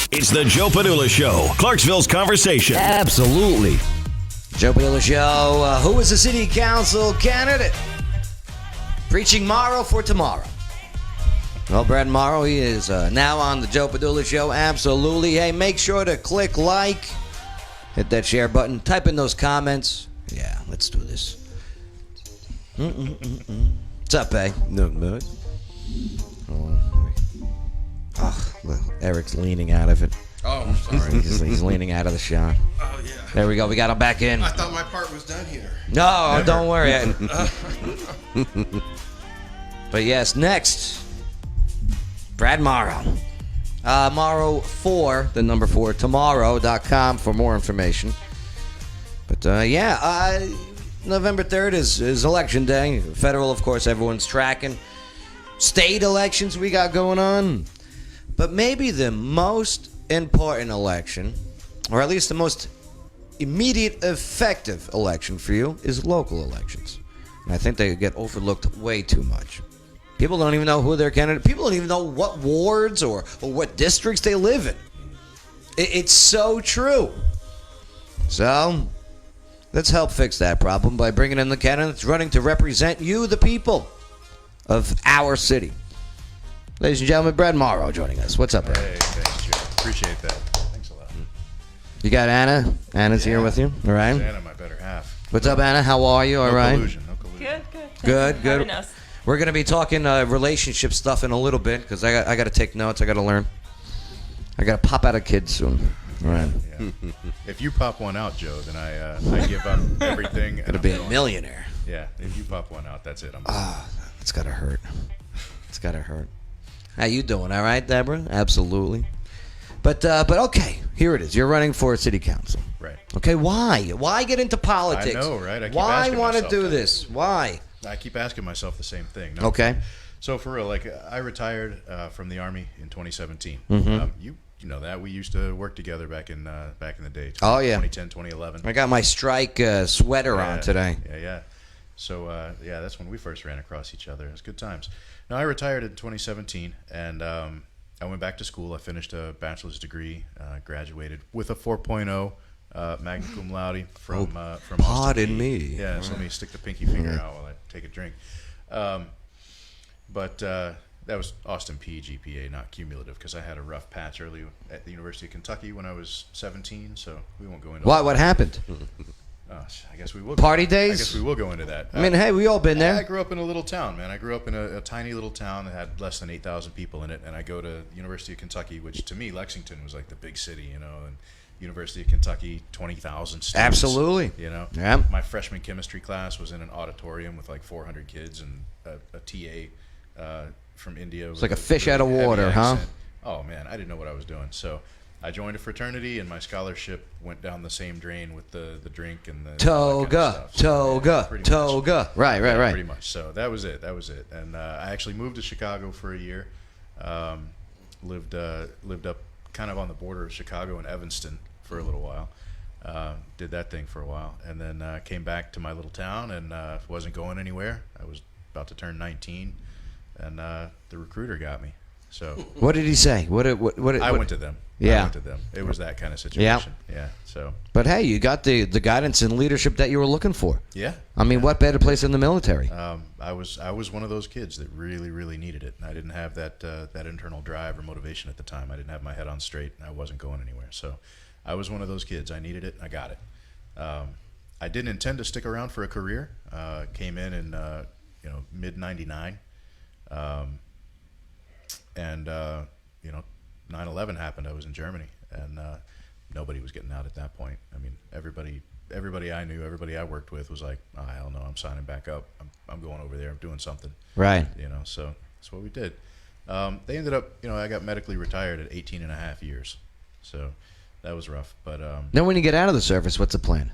It's the Joe Padula Show, Clarksville's conversation. Absolutely. Joe Padula Show. Who is the city council candidate? Preaching Morrow for tomorrow. Well, Brad Morrow, he is now on the Joe Padula Show. Absolutely. Hey, make sure to click like, hit that share button, type in those comments. Yeah, let's do this. What's up, eh? No, no. Oh, look, Eric's leaning out of it. Oh, I'm sorry. He's leaning out of the shot. Oh, yeah. There we go. We got him back in. I thought my part was done here. No, Never. don't worry. But yes, next, Brad Morrow. Morrow 4, the number 4, tomorrow.com for more information. But November 3rd is election day. Federal, of course, everyone's tracking. State elections we got going on. But maybe the most important election, or at least the most immediate effective election for you, is local elections. And I think they get overlooked way too much. People don't even know who their candidate. People don't even know what wards or what districts they live in. It's so true. So let's help fix that problem by bringing in the candidates running to represent you, the people of our city. Ladies and gentlemen, Brad Morrow joining us. What's up, Brad? Hey, thanks, Joe. Appreciate that. Thanks a lot. You got Anna? Anna's here with you, all right? Anna, my better half. What's up, Anna? How are you? All right? No collusion. Good, good. Good, good. Having us. We're going to be talking relationship stuff in a little bit because I got to take notes. I got to learn. I got to pop out a kid soon. All right. Yeah. If you pop one out, Joe, then I give up everything. Going to be a millionaire. Yeah, if you pop one out, that's it. It's got to hurt. It's got to hurt. How you doing? All right, Deborah? Absolutely. But okay, here it is. You're running for city council. Right. Okay, why? Why get into politics? I know, right? I keep why asking want to myself do that. this? Why? I keep asking myself the same thing. No? Okay. So for real, like I retired from the Army in 2017. Mm-hmm. You know that we used to work together back in the day. Oh, yeah. 2010, 2011. I got my strike sweater on today. Yeah. So that's when we first ran across each other. It was good times. Now I retired in 2017, and I went back to school. I finished a bachelor's degree, graduated with a 4.0 magna cum laude from Austin. Pardon me. Yeah, so let me stick the pinky finger out while I take a drink. But that was Austin P GPA, not cumulative, because I had a rough patch early at the University of Kentucky when I was 17. So we won't go into What happened? I guess we will. Party days? I guess we will go into that. I mean, hey, we all been there. I grew up in a little town, man. I grew up in a tiny little town that had less than 8,000 people in it, and I go to University of Kentucky, which to me, Lexington was like the big city, you know, and University of Kentucky, 20,000 students. Absolutely. You know? Yeah. My freshman chemistry class was in an auditorium with like 400 kids and a TA from India. It's like a fish out of water, huh? Oh, man, I didn't know what I was doing. So I joined a fraternity, and my scholarship went down the same drain with the drink and the Toga. Right. Pretty much. So that was it. And I actually moved to Chicago for a year. Lived up kind of on the border of Chicago and Evanston for a little while. Did that thing for a while, and then came back to my little town and wasn't going anywhere. I was about to turn 19, and the recruiter got me. So What did he say? What I went to them. Yeah. I went to them. It was that kind of situation. Yeah. So. But hey, you got the guidance and leadership that you were looking for. Yeah. I mean, what better place in the military? I was one of those kids that really, really needed it. I didn't have that internal drive or motivation at the time. I didn't have my head on straight, and I wasn't going anywhere. So I was one of those kids. I needed it, and I got it. I didn't intend to stick around for a career. Came in mid '99, and 9/11 happened. I was in Germany, and nobody was getting out at that point. I mean, everybody I knew, everybody I worked with was like, "Oh, hell no, I'm signing back up. I'm going over there. I'm doing something." Right. So that's what we did. They ended up, I got medically retired at 18 and a half years. So that was rough. But Then when you get out of the service, what's the plan?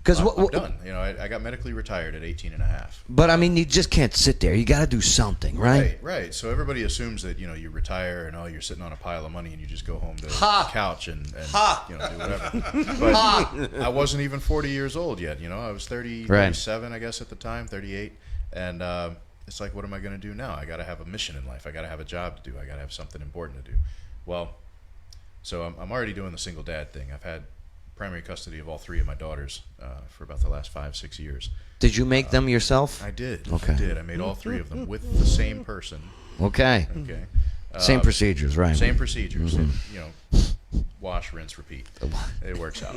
Because I'm done. I got medically retired at 18 and a half. But I mean, you just can't sit there. You got to do something, right? Right. So everybody assumes that you retire and you're sitting on a pile of money and you just go home to the couch and do whatever. But I wasn't even 40 years old yet. I was 37, I guess, at the time, 38, and it's like, what am I going to do now? I got to have a mission in life. I got to have a job to do. I got to have something important to do. Well, So I'm already doing the single dad thing. I've had primary custody of all 3 of my daughters for about the last 5-6 years. Did you make them yourself? I did. Okay. I did. I made all 3 of them with the same person. Okay. Okay. Same procedures, right? Same procedures. And, wash, rinse, repeat. It works out.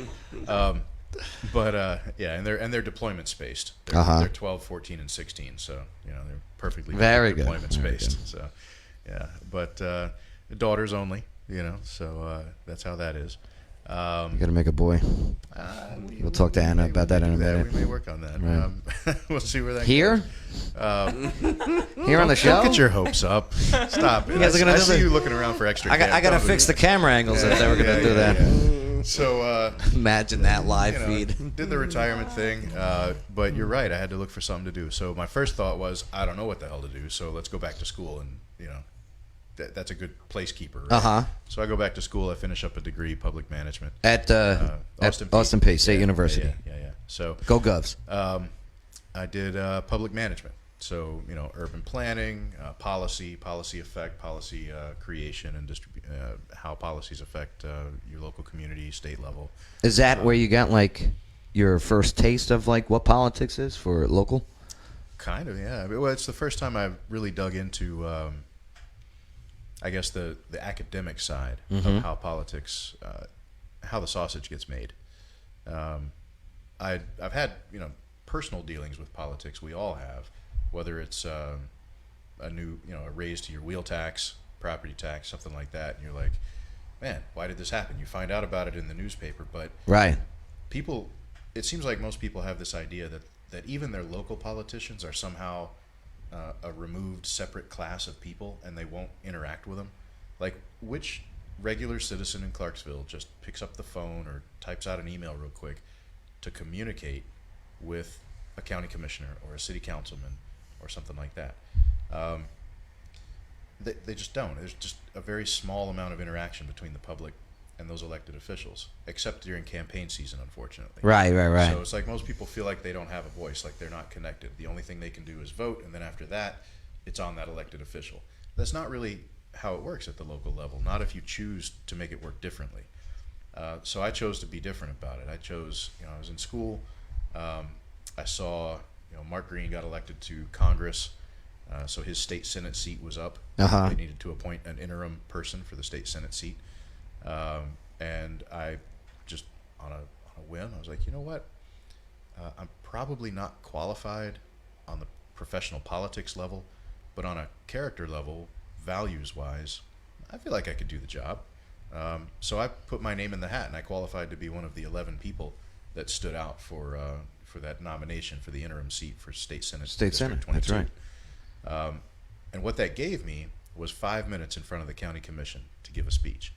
But yeah, and they're deployment spaced. They're 12, 14, and 16. So they're perfectly Very good. deployment spaced. So yeah, but daughters only. So that's how that is. You got to make a boy. We'll talk to Anna about that in a minute. We may work on that. Right. We'll see where that Here? Here on the show? Don't get your hopes up. Stop it. You guys are gonna I do see the- you looking around for extra. I got to fix the camera angles if they were going to do that. Yeah. So Imagine that live feed. did the retirement thing, but you're right. I had to look for something to do. So my first thought was, I don't know what the hell to do. So let's go back to school, and that's a good placekeeper. Right? So I go back to school. I finish up a degree, public management At Austin Austin Peay State University. Yeah. So Go Govs. I did public management. So urban planning, policy effect, policy creation, and how policies affect your local community, state level. Is that where you got like your first taste of like what politics is for local? Kind of, yeah. Well, it's the first time I've really dug into, I guess, the academic side of how politics, how the sausage gets made. I've had personal dealings with politics. We all have, whether it's a raise to your wheel tax, property tax, something like that, and you're like, man, why did this happen? You find out about it in the newspaper, but Right. people, it seems like most people have this idea that even their local politicians are somehow a removed, separate class of people, and they won't interact with them. Like, which regular citizen in Clarksville just picks up the phone or types out an email real quick to communicate with a county commissioner or a city councilman or something like that? They just don't. There's just a very small amount of interaction between the public and those elected officials, except during campaign season, unfortunately. Right. So it's like most people feel like they don't have a voice, like they're not connected. The only thing they can do is vote, and then after that, it's on that elected official. That's not really how it works at the local level, not if you choose to make it work differently. So I chose to be different about it. I chose, I was in school, I saw, Mark Green got elected to Congress, so his state Senate seat was up. They needed to appoint an interim person for the state Senate seat. And I just, on a whim, I was like, you know what? I'm probably not qualified on the professional politics level, but on a character level, values-wise, I feel like I could do the job. So I put my name in the hat, and I qualified to be one of the 11 people that stood out for that nomination for the interim seat for State Senate. State Senate, that's right. And what that gave me was 5 minutes in front of the county commission to give a speech.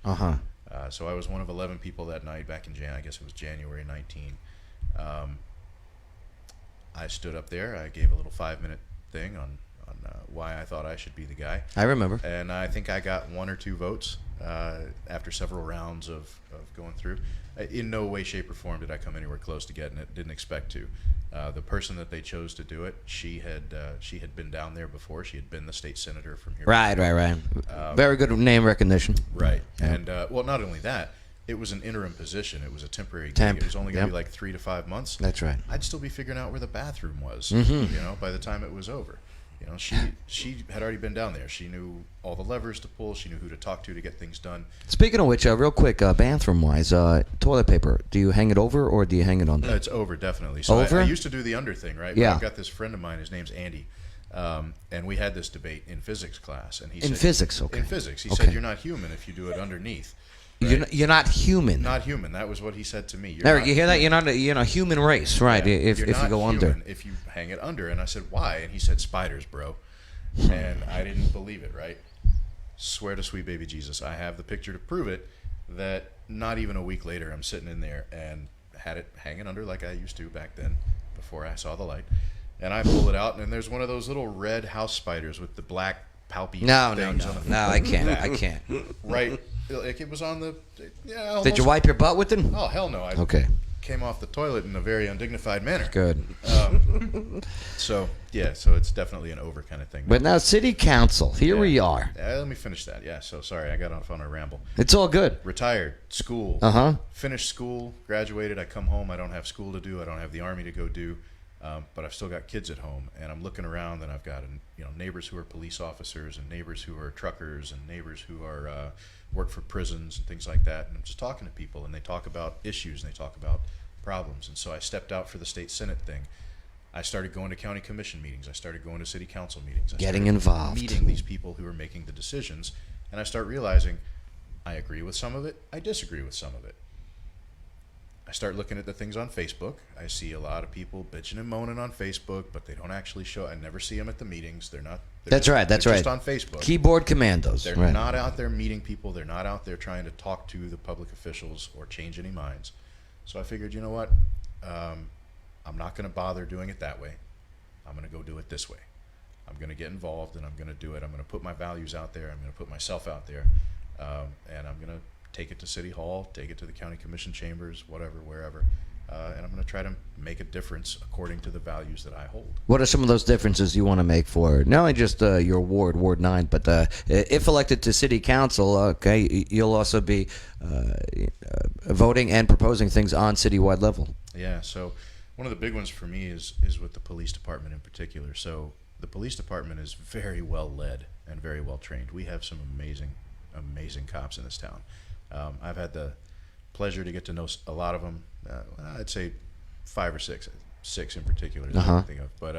So I was one of 11 people that night back in I guess it was January 19. I stood up there. I gave a little 5-minute thing on why I thought I should be the guy. I remember. And I think I got 1 or 2 votes after several rounds of going through. In no way, shape, or form did I come anywhere close to getting it. Didn't expect to. The person that they chose to do it, she had been down there before. She had been the state senator from here. Right. Very good name recognition. Right. And well, not only that, it was an interim position. It was a temporary gig. It was only going to be like 3 to 5 months. That's right. I'd still be figuring out where the bathroom was, by the time it was over. She had already been down there. She knew all the levers to pull. She knew who to talk to get things done. Speaking of which, real quick, bathroom-wise, toilet paper, do you hang it over or do you hang it under? It's over, definitely. So Over? I used to do the under thing, right? Yeah. But I've got this friend of mine. His name's Andy. And we had this debate in physics class. And he said, physics, okay. In physics. He Okay. said, you're not human if you do it underneath. You're not human. Not human. That was what he said to me. Eric, you hear that? You're not a human race, right? Yeah, if you're you not go human under. if you hang it under. And I said, why? And he said, spiders, bro. And I didn't believe it, right? Swear to sweet baby Jesus, I have the picture to prove it, that not even a week later I'm sitting in there and had it hanging under like I used to back then before I saw the light. And I pull it out, and there's one of those little red house spiders with the black palpy things on the No, I can't. Right. Like it was on the... Yeah, Did you wipe your butt with it? Oh, hell no. Okay. came off the toilet in a very undignified manner. Good. So it's definitely an over kind of thing. But now, city council. Here we are. Let me finish that. Yeah. So sorry, I got off on a ramble. It's all good. Retired, school. Finished school, graduated. I come home. I don't have school to do. I don't have the Army to go do. But I've still got kids at home, and I'm looking around, and I've got neighbors who are police officers, and neighbors who are truckers, and neighbors who are work for prisons and things like that. And I'm just talking to people, and they talk about issues, and they talk about problems. And so I stepped out for the state senate thing. I started going to county commission meetings. I started going to city council meetings. Getting involved, meeting these people who are making the decisions, and I start realizing I agree with some of it. I disagree with some of it. I start looking at the things on Facebook. I see a lot of people bitching and moaning on Facebook, but they don't actually show. I never see them at the meetings. They're not. That's right. They're just on Facebook. Keyboard commandos. They're right. not out there meeting people. They're not out there trying to talk to the public officials or change any minds. So I figured, you know what? I'm not going to bother doing it that way. I'm going to go do it this way. I'm going to get involved, and I'm going to do it. I'm going to put my values out there. I'm going to put myself out there, and I'm going to take it to City Hall, take it to the county commission chambers, whatever, wherever, and I'm going to try to make a difference according to the values that I hold. What are some of those differences you want to make for not only just your ward, Ward 9, but if elected to City Council, okay, you'll also be voting and proposing things on citywide level? Yeah, so one of the big ones for me is with the police department in particular. So the police department is very well led and very well trained. We have some amazing cops in this town. I've had the pleasure to get to know a lot of them. I'd say 5 or 6 in particular. Is I think of, but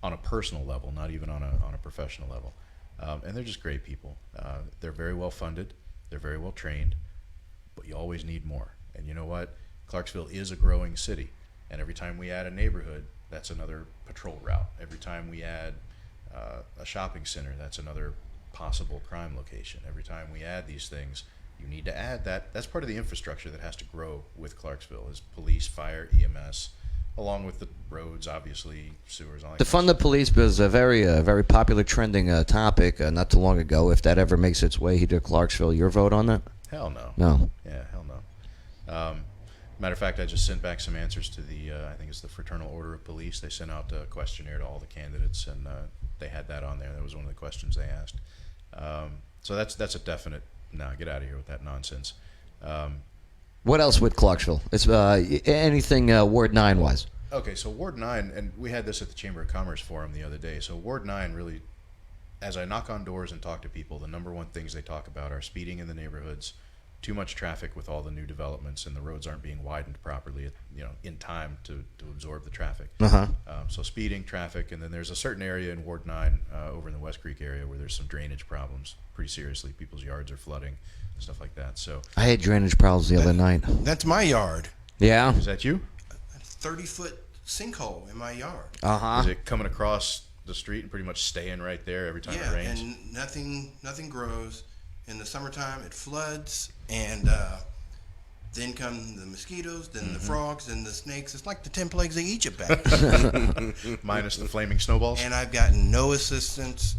on a personal level, not even on a professional level. And they're just great people. They're very well funded. They're very well trained. But you always need more. And you know what? Clarksville is a growing city. And every time we add a neighborhood, that's another patrol route. Every time we add a shopping center, that's another possible crime location. Every time we add these things, you need to add that. That's part of the infrastructure that has to grow with Clarksville is police, fire, EMS, along with the roads, obviously, sewers, all that. Defund the police was a very popular trending topic not too long ago. If that ever makes its way here to Clarksville, your vote on that? Hell no. No. Yeah, hell no. Matter of fact, I just sent back some answers to the, I think it's the Fraternal Order of Police. They sent out a questionnaire to all the candidates, and they had that on there. That was one of the questions they asked. So that's a definite, no, get out of here with that nonsense. What else with Clarksville? It's anything Ward 9 wise. Okay, so Ward 9, and we had this at the Chamber of Commerce forum the other day. So Ward 9 really, as I knock on doors and talk to people, the number one things they talk about are speeding in the neighborhoods, too much traffic with all the new developments, and the roads aren't being widened properly, in time to absorb the traffic. So speeding, traffic, and then there's a certain area in Ward 9 over in the West Creek area where there's some drainage problems. Pretty seriously, people's yards are flooding, stuff like that. So I had drainage problems the other night. That's my yard. Yeah. is that you? 30-foot sinkhole in my yard. Is it coming across the street and pretty much staying right there every time it rains? And nothing grows. In the summertime, it floods, and then come the mosquitoes, then the frogs, then the snakes. It's like the 10 plagues of Egypt back there. Minus the flaming snowballs. And I've gotten no assistance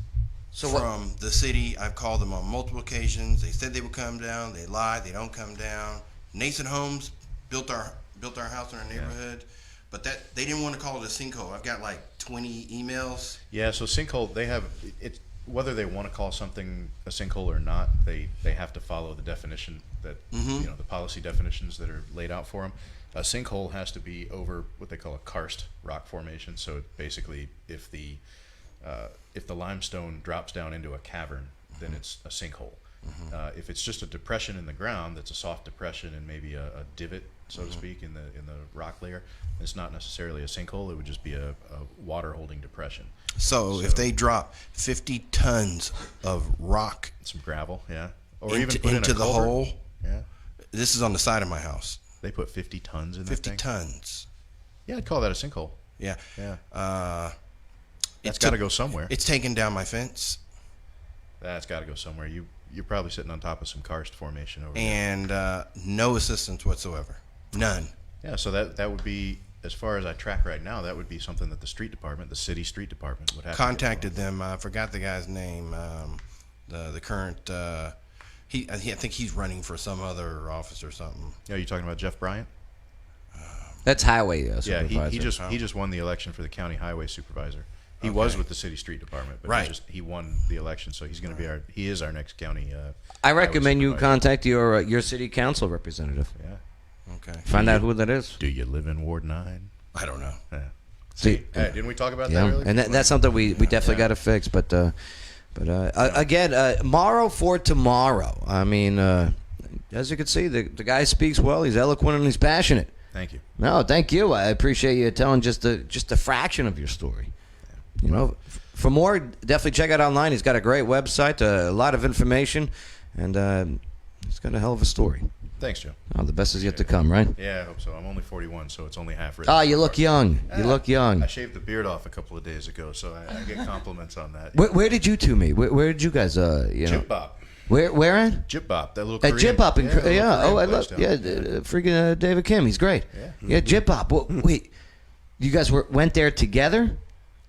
from the city. I've called them on multiple occasions. They said they would come down. They lied. They don't come down. Nathan Homes built our house in our neighborhood, but they didn't want to call it a sinkhole. I've got like 20 emails. Yeah, so sinkhole, they have it. Whether they want to call something a sinkhole or not, they have to follow the definition that the policy definitions that are laid out for them. A sinkhole has to be over what they call a karst rock formation. So basically, if the limestone drops down into a cavern, then it's a sinkhole. If it's just a depression in the ground, that's a soft depression and maybe a divot, so to speak, in the rock layer, it's not necessarily a sinkhole. It would just be a water holding depression. So if they drop 50 tons of rock, some gravel, yeah, or into, even put into in a the culvert. hole, Yeah, this is on the side of my house. they put 50 tons in 50 that thing. tons. Yeah, I'd call that a sinkhole. Yeah. Yeah, that's got to go somewhere. It's taken down my fence. That's got to go somewhere. You're probably sitting on top of some karst formation over there. And no assistance whatsoever. None. Yeah, so that would be, as far as I track right now, that would be something that the street department, the city street department, would have Contacted them. I forgot the guy's name. The current. I think he's running for some other office or something. Yeah, you talking about Jeff Bryant? That's highway Yeah, supervisor. he just won the election for the county highway supervisor. He was with the city street department, but Right. he won the election, so he's going to be he is our next county. I highway recommend you supervisor. contact your city council representative. Yeah. Okay. Find out who that is. Do you live in Ward 9? I don't know. Yeah. See, Hey, didn't we talk about that yeah, earlier? and that's something we definitely got to fix. But again, Morrow for tomorrow. I mean, as you can see, the guy speaks well. He's eloquent and he's passionate. Thank you. No, thank you. I appreciate you telling just a fraction of your story. You know, for more, definitely check out online. He's got a great website, a lot of information, and he's got a hell of a story. Thanks, Joe. Oh, the best is yet to come, right? Yeah, I hope so. I'm only 41, so it's only half written. Oh, you look young. You look young. I shaved the beard off a couple of days ago, so I get compliments on that. Where did you two meet? Where did you guys, Jip Bop. Where at? Jip Bop, that little At Korean. Jip Bop in the little yeah. Oh, I Korean love place yeah. down. Freaking David Kim. He's great. Yeah. Jip Bop. Well, wait, you guys went there together,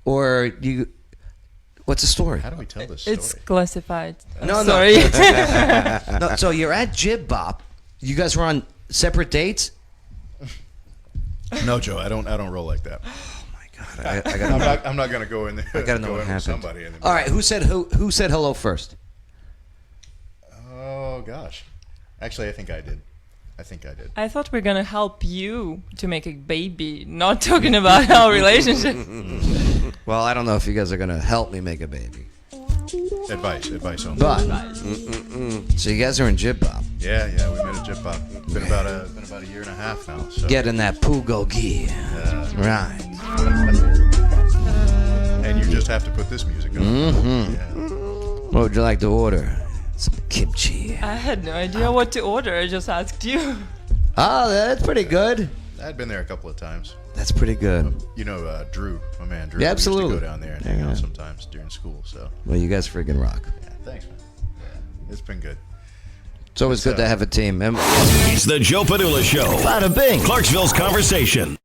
or you? What's the story? How do we tell this story? It's classified. No, Sorry. No, so you're at Jib Bop. You guys were on separate dates. No, Joe, I don't roll like that. Oh my God, I gotta, I'm not gonna go in there. I gotta know go what in with happened. somebody in the All right, who said hello first? Oh gosh, actually, I think I did. I thought we are gonna help you to make a baby, not talking about our relationship. Well, I don't know if you guys are gonna help me make a baby, Advice only. but so you guys are in Jib Bop. Yeah, we met at Jip Bop. Been about a year and a half now. So. Getting that Pugo gear, right? And you just have to put this music on. Yeah. What would you like to order? Some kimchi. I had no idea what to order. I just asked you. Oh, that's pretty good. I'd been there a couple of times. That's pretty good. You know, Drew, my man Drew. Yeah, we used to absolutely. go down there and hang Yeah. out sometimes during school. So Well, you guys freaking rock. yeah, thanks, man. Yeah, it's been good. It's always good to have a team. It's the Joe Padula Show. Bada bing. Clarksville's conversation.